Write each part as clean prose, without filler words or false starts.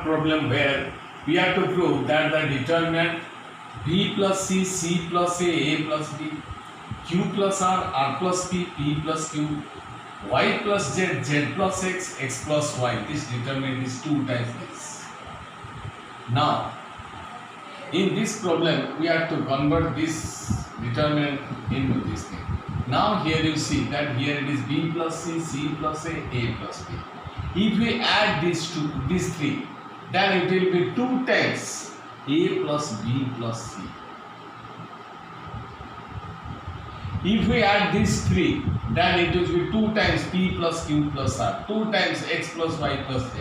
short problem where we have to prove that the determinant B plus C, C plus A plus B, Q plus R plus P, P plus Q, Y plus Z, Z plus X plus Y. This determinant is 2 times this. Now, in this problem, we have to convert this determinant into this thing. Now here you see that here it is B plus C, C plus A plus B. If we add these three, then it will be 2 times A plus B plus C. If we add these three, then it will be 2 times P plus Q plus R, 2 times X plus Y plus Z.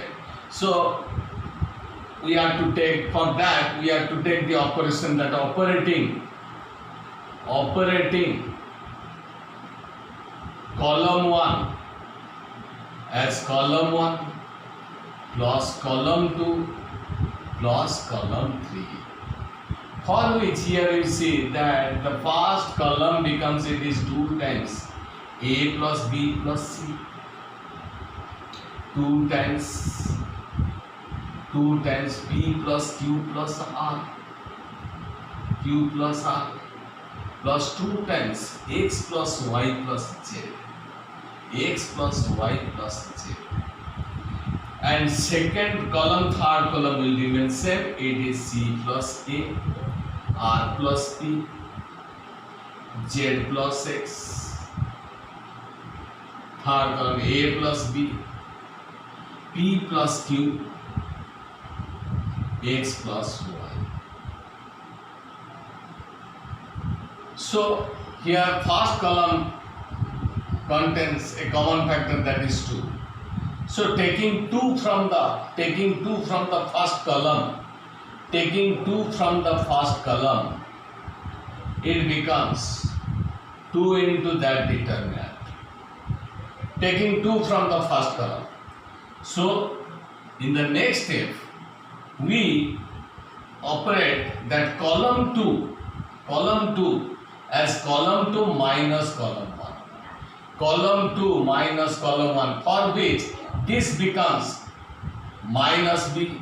So we have to take, for that we have to take the operation that operating column 1 as column 1 plus column 2 plus column 3. For which here you see that the first column becomes, it is 2 times A plus B plus C, 2 times P plus Q plus R, Q plus R, plus 2 times X plus Y plus Z, X plus Y plus Z. And second column, third column will remain same. It is C plus A, R plus P, Z plus X. Third column A plus B, P plus Q, X plus Y. So here first column contains a common factor, that is 2. So taking 2 from the first column, it becomes 2 into that determinant. Taking 2 from the first column. So in the next step, we operate that column 2 as column 2 minus column 1. Column 2 minus column 1, for which this becomes minus B.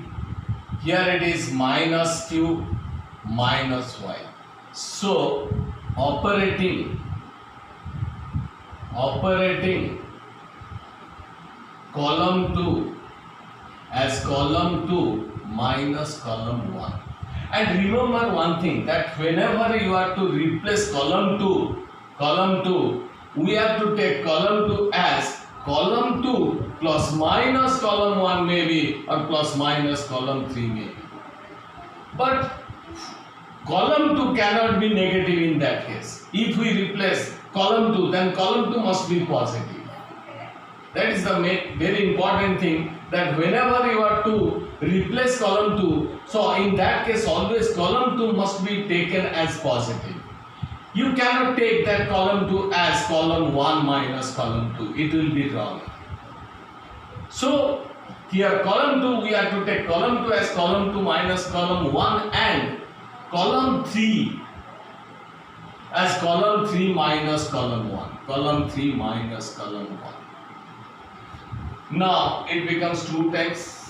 Here it is minus Q minus Y. So operating column 2 as column 2 minus column 1. And remember one thing, that whenever you are to replace column 2, we have to take column 2 as column 2 plus minus column 1 maybe, or plus minus column 3 maybe. But column 2 cannot be negative in that case. If we replace column 2, then column 2 must be positive. That is the very important thing, that whenever you are to replace column 2, so in that case always column 2 must be taken as positive. You cannot take that column 2 as column 1 minus column 2. It will be wrong. So here column 2, we have to take column 2 as column 2 minus column 1, and column 3 as column 3 minus column 1. Column 3 minus column 1. Now it becomes 2 times.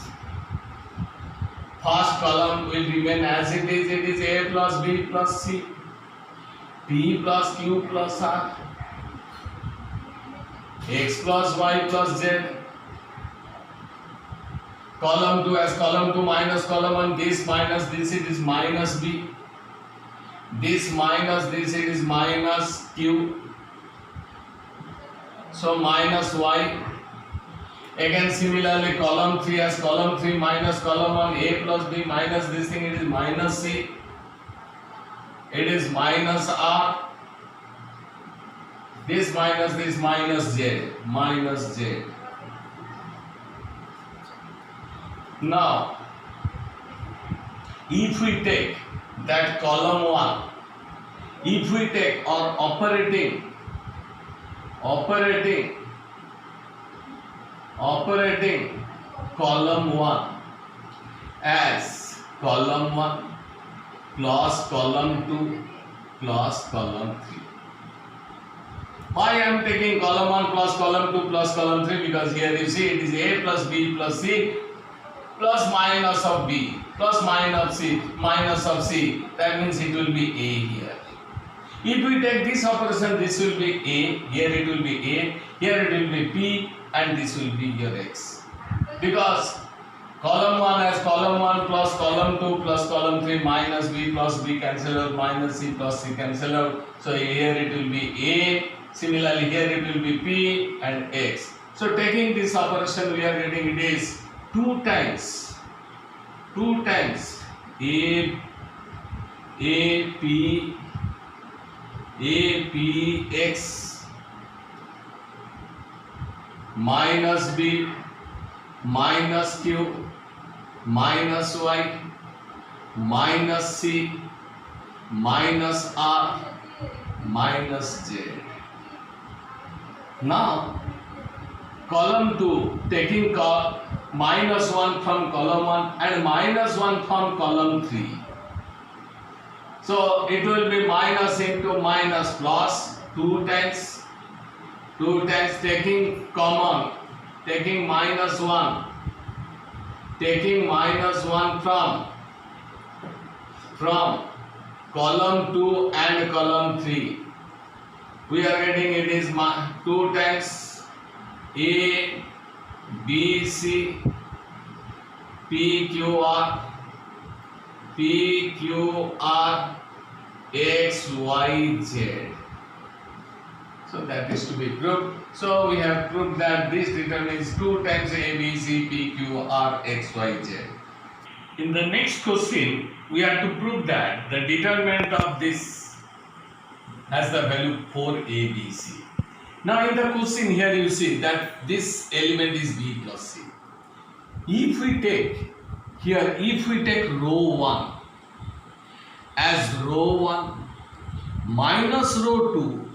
First column will remain as it is. It is A plus B plus C, P plus Q plus R, X plus Y plus Z. Column 2 as column 2 minus column 1. This minus this, it is minus B. This minus this, it is minus Q. So minus Y. Again similarly column 3 as column 3 minus column 1, A plus B minus this thing, it is minus C. It is minus R. This minus Z, minus Z. Now if we take that column 1, if we take or operating column 1 as column 1 plus column 2 plus column 3. Why I am taking column 1 plus column 2 plus column 3? Because here you see it is A plus B plus C plus minus of B plus minus of C, that means it will be A here. If we take this operation, this will be A, here it will be A, here it will be P, and this will be your X. Because column 1 has column 1 plus column 2 plus column 3 minus B plus B cancel out, minus C plus C cancel out. So here it will be A, similarly here it will be P and X. So taking this operation, we are getting it is 2 times A P X minus B minus Q minus Y minus C minus R minus J. Now column 2 taking minus 1 from column 1 and minus 1 from column 3. So it will be minus into minus plus 2 times taking common, taking minus 1 from column 2 and column 3. We are getting it is 2 times A B C P Q R X Y Z. So that is to be proved. So we have proved that this determines 2 times A B C P Q R X Y Z. In the next question, we have to prove that the determinant of this has the value 4 A B C. Now in the question here you see that this element is B plus C. If we take row 1 as row 1 minus row 2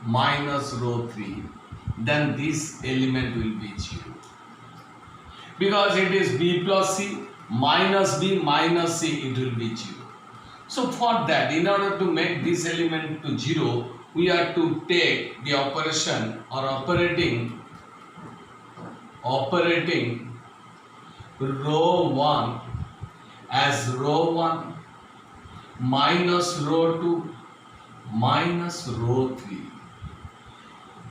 minus row 3, then this element will be 0. Because it is B plus C minus B minus C, it will be 0. So for that, in order to make this element to 0, we have to take the operation or operating row 1 as row 1 minus row 2 minus row 3.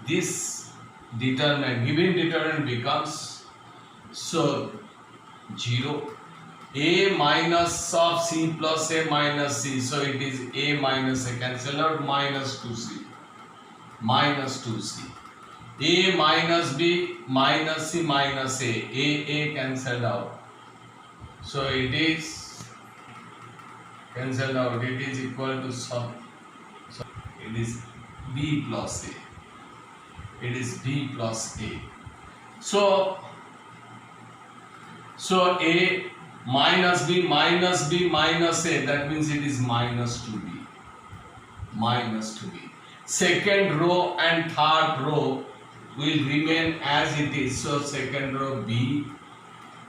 This given determinant becomes so 0. A minus of C plus A minus C, so it is A minus A cancel out, minus 2C minus 2C. A minus B minus C minus A cancelled out, so it is cancelled out, it is equal to so it is B plus A, it is B plus A. So A minus B minus B minus A, that means it is minus 2B, minus 2B. Second row and third row will remain as it is. So second row B,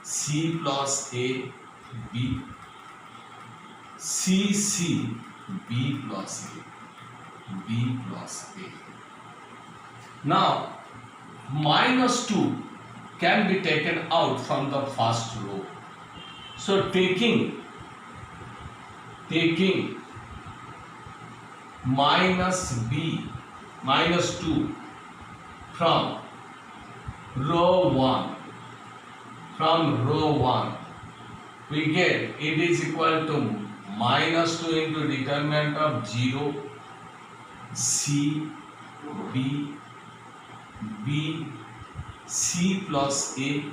C plus A, B, C, C, B plus A, B plus A. Now minus 2 can be taken out from the first row. So taking minus B minus 2 from row 1, we get it is equal to minus 2 into determinant of 0 C B B C plus A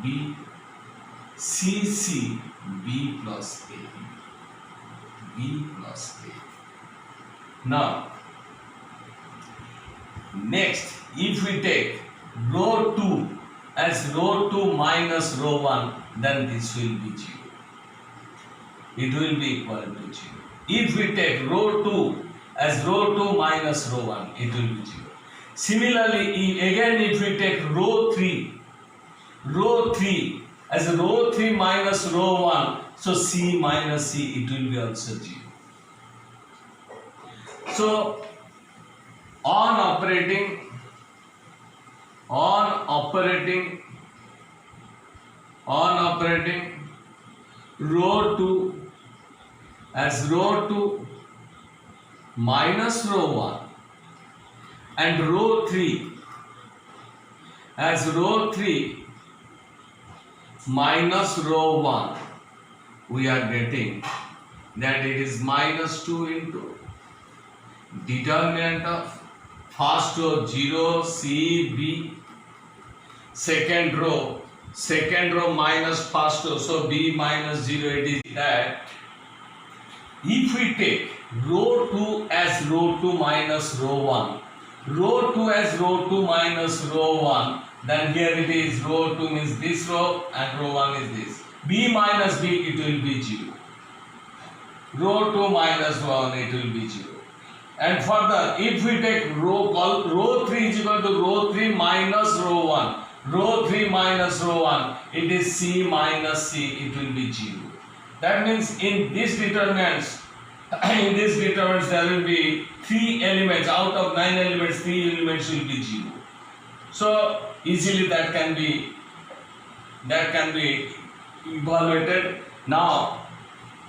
B C C B plus A, B plus A. Now next, if we take row 2 as row 2 minus row 1, then this will be 0. It will be equal to 0. If we take row 2 as row 2 minus row 1, it will be 0. Similarly, again if we take row 3 as row 3 minus row 1, so C minus C, it will be also 0. So on operating on operating row 2 as row 2 minus row 1 and row 3 as row 3 minus row 1, we are getting that it is minus 2 into determinant of first row 0 C B, second row minus first row, so B minus 0. It is that if we take row 2 as row 2 minus row 1, row 2 as row 2 minus row 1, then here it is row 2 means this row and row 1 is this. B minus B, it will be 0. Row 2 minus 1, it will be 0. And further, if we take row 3 is equal to row 3 minus row 1, row 3 minus row 1, it is C minus C, it will be 0. That means in this determinants there will be 3 elements. Out of 9 elements, 3 elements will be 0. So easily that can be evaluated. Now,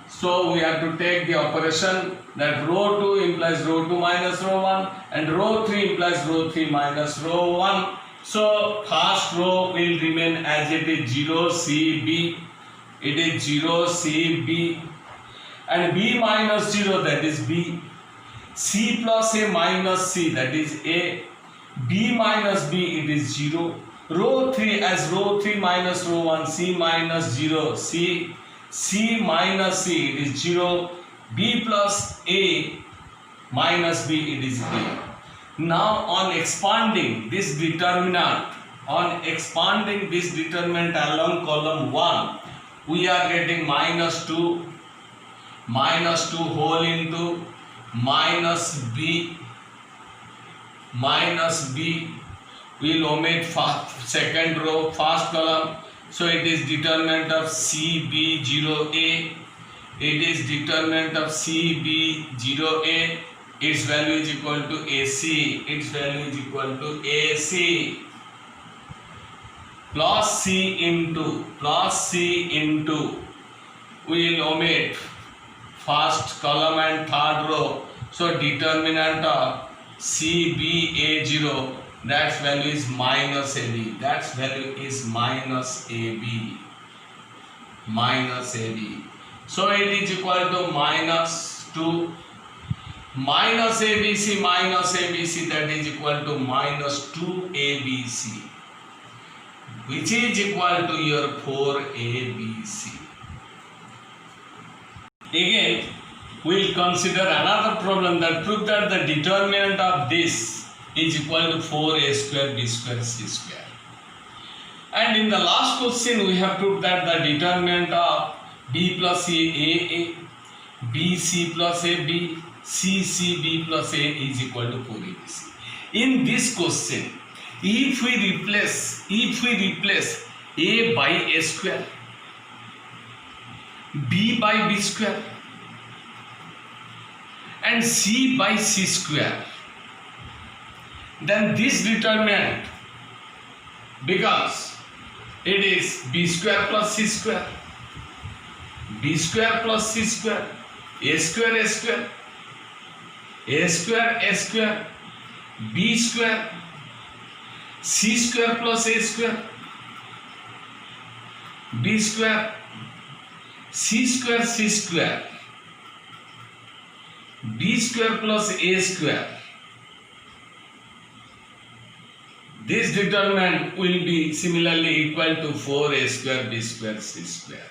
so we have to take the operation that row 2 implies row 2 minus row 1 and row 3 implies row 3 minus row 1. So first row will remain as it is 0 C B. It is 0 C B and B minus 0, that is B. C plus A minus C, that is A. B minus B, it is 0. Row 3 as row 3 minus row 1, C minus 0 C. C minus C, it is 0. B plus A minus B, it is B. Now on expanding this determinant along column 1, we are getting minus 2 whole into minus B. We'll omit second row, first column. So it is determinant of CB0A. It is determinant of CB0A. Its value is equal to AC. Its value is equal to AC. Plus C into. We will omit first column and third row. So determinant of CBA0, that value is minus AB. That value is minus AB. So it is equal to minus 2 minus ABC, that is equal to minus 2ABC, which is equal to your 4ABC. Again, we will consider another problem that proves that the determinant of this is equal to 4A square B square C square. And in the last question, we have proved that the determinant of B plus A, B C plus A, B, C B plus A is equal to 4ABC. In this question, if we replace A by A square, B by B square, and C by C square, then this determinant becomes, it is B square plus C square, B square plus C square, A square, A square, A square, A square, B square, C square plus A square, B square, C square, C square, B square plus A square. This determinant will be similarly equal to 4A square B square C square.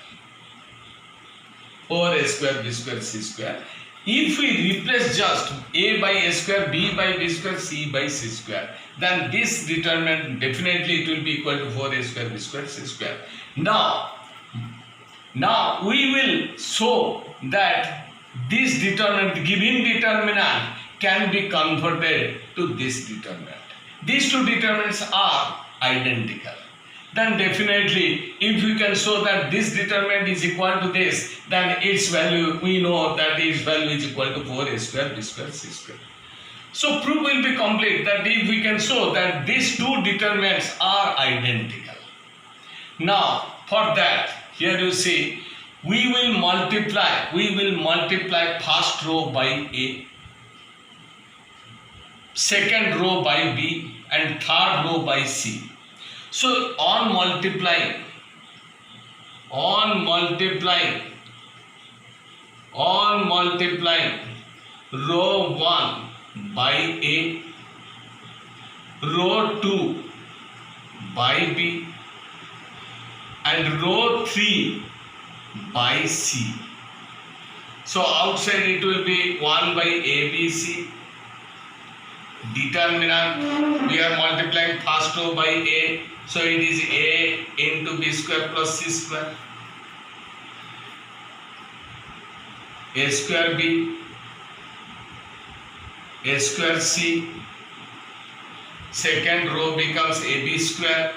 4A square B square C square. If we replace just A by A square, B by B square, C by C square, then this determinant definitely it will be equal to 4A square B square C square. Now we will show that this determinant, given determinant, can be converted to this determinant. These two determinants are identical. Then definitely, if we can show that this determinant is equal to this, then its value, we know that its value is equal to 4A square B square C square. So proof will be complete that if we can show that these two determinants are identical. Now, For that, here you see, we will multiply first row by A, second row by B, and third row by C. So on multiplying row 1 by A, row 2 by B, and row 3 by C. So outside it will be 1 by A, B, C. Determinant, we are multiplying first row by A, so it is A into B square plus C square. A square B, A square C. Second row becomes AB square,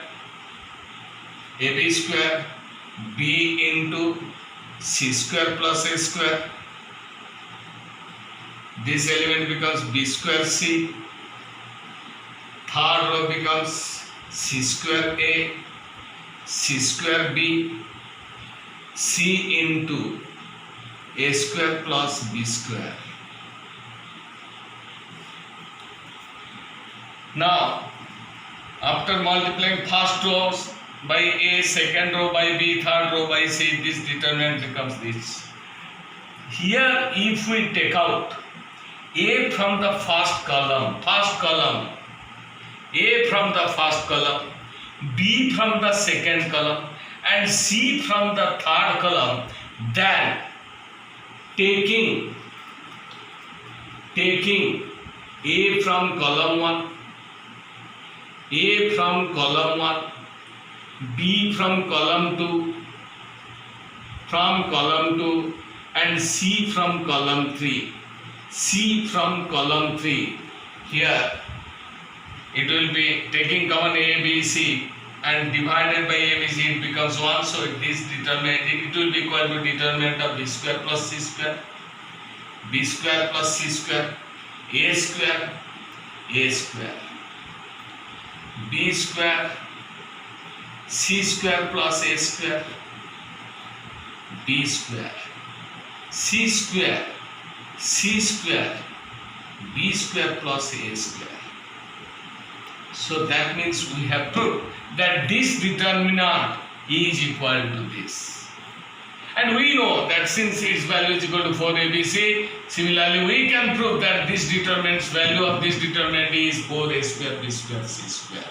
B into C square plus A square. This element becomes B square C. Third row becomes C square A, C square B, C into A square plus B square. Now, after multiplying first rows by A, second row by B, third row by C, this determinant becomes this. Here, if we take out A from the first column, A from the first column, B from the second column, and C from the third column, then taking A from column 1, A from column 1, B from column 2, and C from column 3. Here it will be taking common A, B, C and divided by A, B, C, it becomes 1. So this determinant, it will be equal to determinant of B square plus C square, B square plus C square, A square, B square, C square plus A square, B square, C square, B square plus A square. So that means we have proved that this determinant is equal to this. And we know that since its value is equal to 4ABC, similarly we can prove that this determinant's value of this determinant is 4A square, B square, C square.